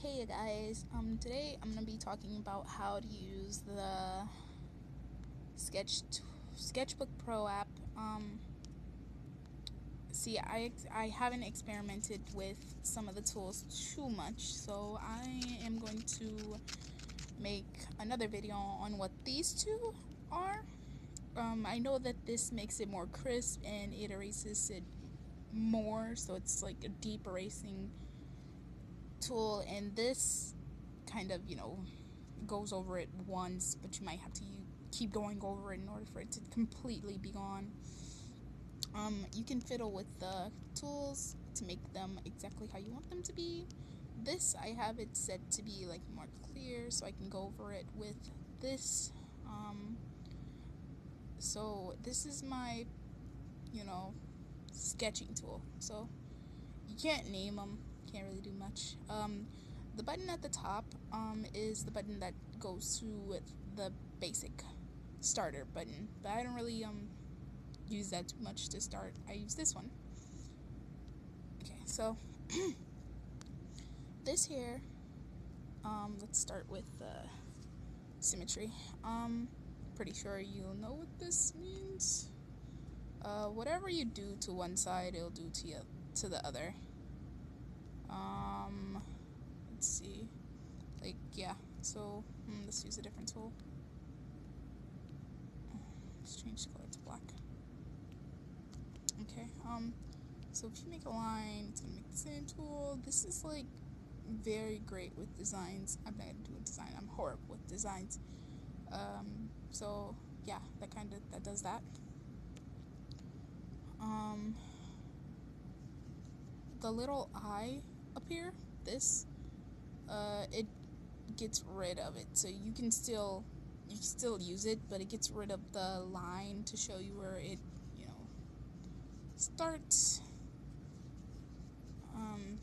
Hey guys, today I'm gonna be talking about how to use the SketchBook Pro app. See, I haven't experimented with some of the tools too much, so I am going to make another video on what these two are. I know that this makes it more crisp and it erases it more, so it's like a deep erasing tool, and this kind of, goes over it once, but you might have to keep going over it in order for it to completely be gone. You can fiddle with the tools to make them exactly how you want them to be. This, I have it set to be like more clear, so I can go over it with this. So this is my, sketching tool. So you can't name them, can't really do much. The button at the top is the button that goes to the basic starter button, but I don't really use that too much to start. I use this one. Okay, so this here, let's start with symmetry. Pretty sure you'll know what this means. Whatever you do to one side, it'll do to the other. Let's see. Like, yeah, so let's use a different tool. Let's change the color to black. Okay, so if you make a line, it's gonna make the same tool. This is like very great with designs. I'm not gonna do a design, I'm horrible with designs. So yeah, that does that. The little eye up here, this, it gets rid of it, so you can still use it, but it gets rid of the line to show you where it, starts.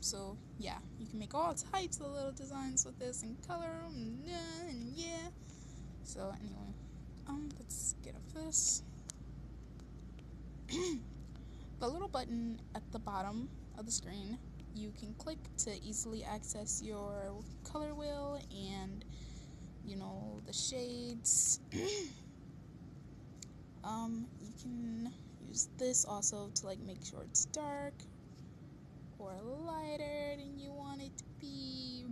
So yeah, you can make all types of little designs with this and color them and yeah. So anyway, let's get off this. The little button at the bottom of the screen, you can click to easily access your color wheel and the shades. You can use this also to like make sure it's dark or lighter than you want it to be,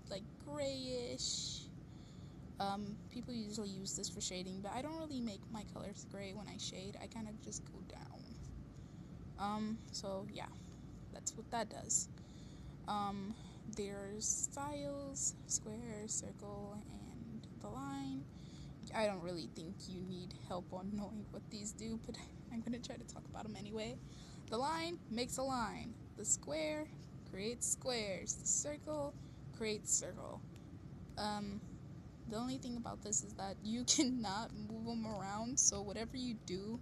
like grayish. People usually use this for shading, but I don't really make my colors gray when I shade. I kind of just go down. So yeah, that's what that does. There's styles, square, circle, and the line. I don't really think you need help on knowing what these do, but I'm going to try to talk about them anyway. The line makes a line. The square creates squares. The circle creates circle. The only thing about this is that you cannot move them around, so whatever you do,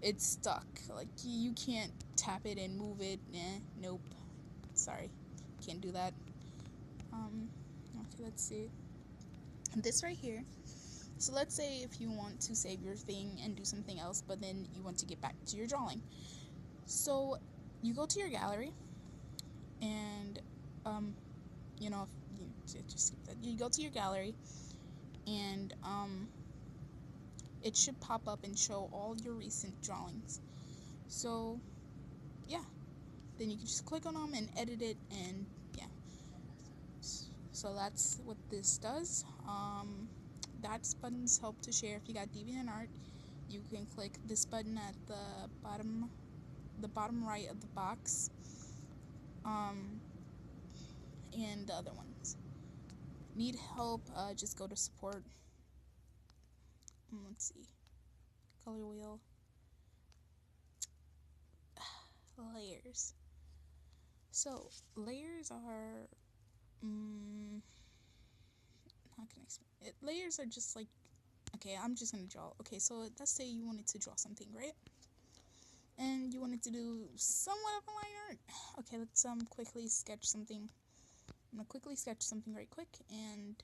it's stuck. Like, you can't tap it and move it. Nope. Sorry. Can't do that. Okay, let's see. This right here. So let's say if you want to save your thing and do something else, but then you want to get back to your drawing. So you go to your gallery, and you go to your gallery, and it should pop up and show all your recent drawings. So yeah, then you can just click on them and edit it, and yeah. So that's what this does. That's buttons help to share. If you got DeviantArt, you can click this button at the bottom right of the box, and the other ones. Need help, just go to support. Let's see, color wheel, layers. So layers are how can I explain it? Layers are just like, okay, I'm just gonna draw. Okay, so let's say you wanted to draw something, right? And you wanted to do somewhat of a line art. Okay, let's quickly sketch something. I'm gonna quickly sketch something right quick, and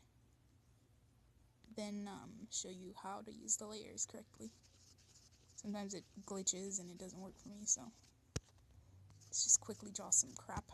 then show you how to use the layers correctly. Sometimes it glitches and it doesn't work for me, so let's just quickly draw some crap.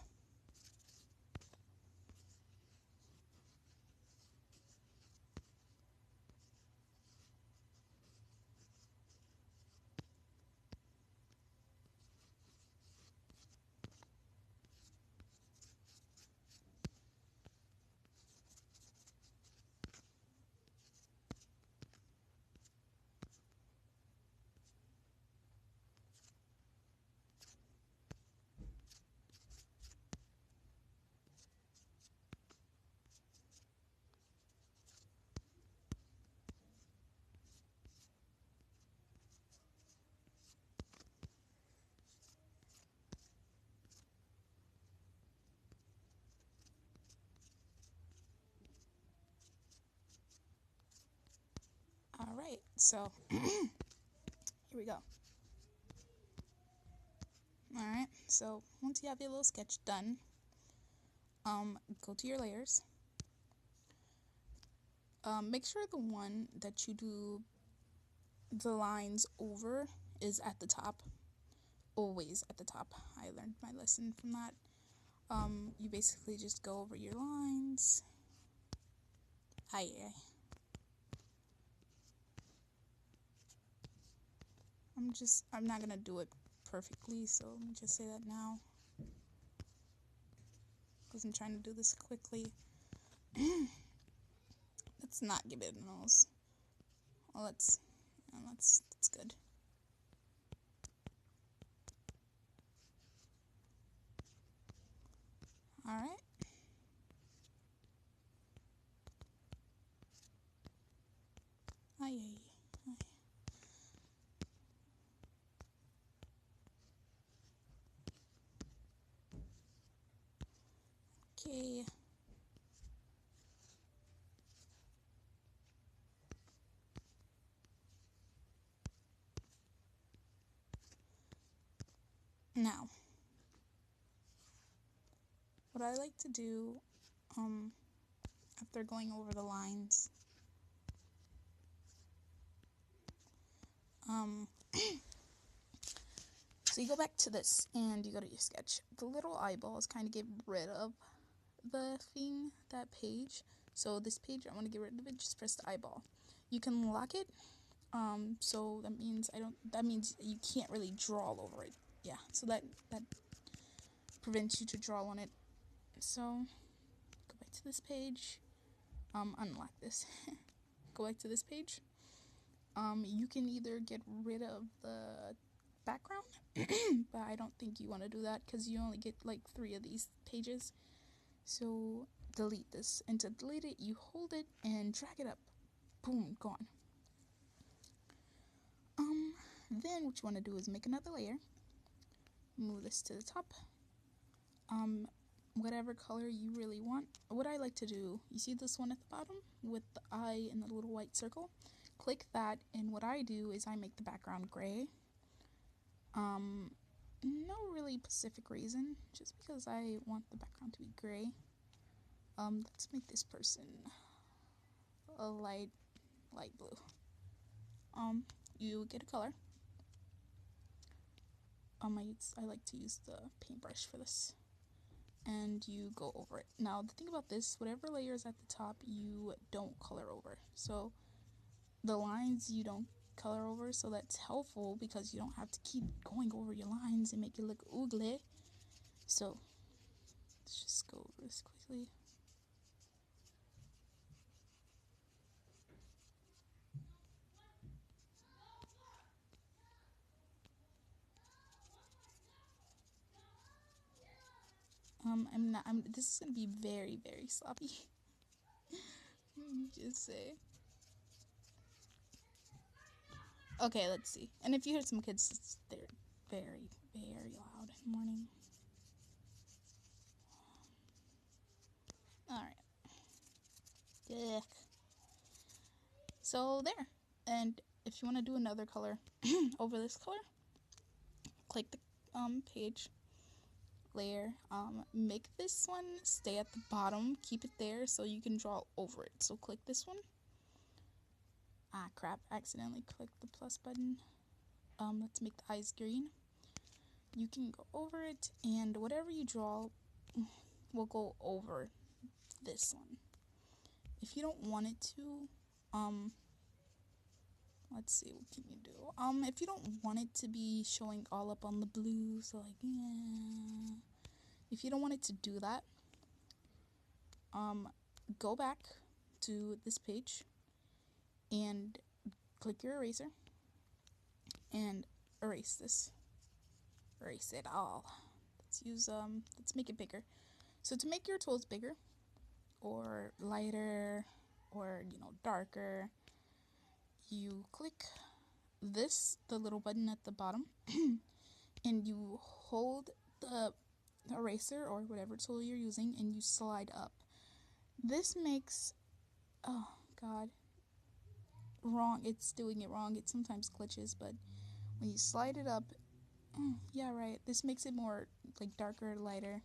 So here we go. Alright, so once you have your little sketch done, go to your layers. Make sure the one that you do the lines over is at the top. Always at the top. I learned my lesson from that. You basically just go over your lines. I'm not gonna do it perfectly, so let me just say that now, because I'm trying to do this quickly. Let's not give it a nose. Well, that's good. All right. Okay. Now, what I like to do, after going over the lines, so you go back to this and you go to your sketch. The little eyeballs kind of get rid of the thing, that page. So this page, I want to get rid of it. Just press the eyeball. You can lock it. So that means you can't really draw all over it. Yeah. So that prevents you to draw on it. So go back to this page. Unlock this. Go back to this page. You can either get rid of the background, but I don't think you want to do that because you only get like 3 of these pages. So delete this, and to delete it, you hold it and drag it up. Boom, gone. Then what you want to do is make another layer. Move this to the top. Whatever color you really want. What I like to do, you see this one at the bottom with the eye and the little white circle? Click that, and what I do is I make the background gray. No really specific reason, just because I want the background to be gray. Let's make this person a light blue. You get a color. I like to use the paintbrush for this. And you go over it. Now, the thing about this, whatever layer is at the top, you don't color over. So, the lines you don't color over, so that's helpful because you don't have to keep going over your lines and make it look ugly. So, let's just go over this quickly. This is gonna be very, very sloppy. Let me just say. Okay, let's see. And if you hear some kids, they're very, very loud in the morning. Alright. Yuck. So, there. And if you want to do another color over this color, click the page layer. Make this one stay at the bottom. Keep it there so you can draw over it. So, click this one. Ah, crap. Accidentally clicked the plus button. Let's make the eyes green. You can go over it, and whatever you draw will go over this one. If you don't want it to, let's see, what can you do? If you don't want it to be showing all up on the blue, so like, yeah. If you don't want it to do that, go back to this page and click your eraser and erase this. Erase it all. Let's make it bigger. So to make your tools bigger or lighter or, darker, you click the little button at the bottom, and you hold the eraser or whatever tool you're using and you slide up. This makes, oh god, wrong. It's doing it wrong. It sometimes glitches, but when you slide it up, yeah, right. This makes it more like darker, lighter.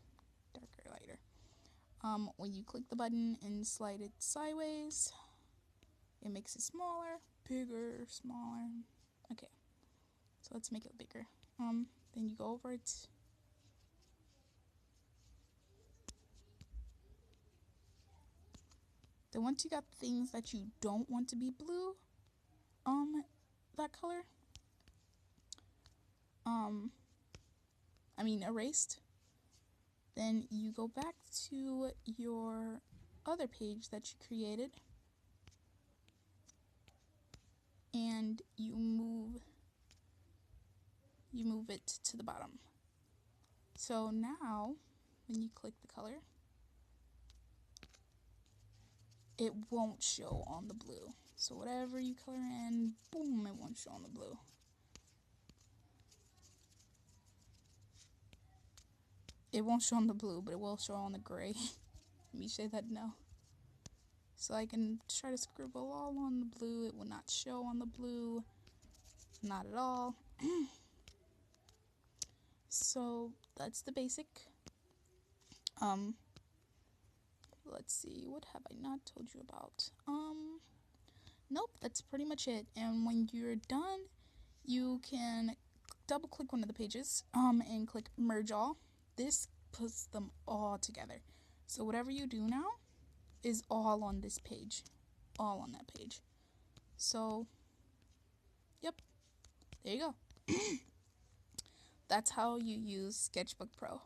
When you click the button and slide it sideways, it makes it smaller, bigger, smaller. Okay, so let's make it bigger. Then you go over it. Then once you got things that you don't want to be blue, that color, erased, then you go back to your other page that you created and you move it to the bottom. So now when you click the color, it won't show on the blue. So whatever you color in, boom, it won't show on the blue. It won't show on the blue, but it will show on the gray. Let me say that now. So I can try to scribble all on the blue. It will not show on the blue. Not at all. So that's the basic. Let's see, what have I not told you about? Nope, that's pretty much it. And when you're done, you can double click one of the pages, and click merge all. This puts them all together. So whatever you do now is all on this page, all on that page. So, yep, there you go. That's how you use SketchBook Pro.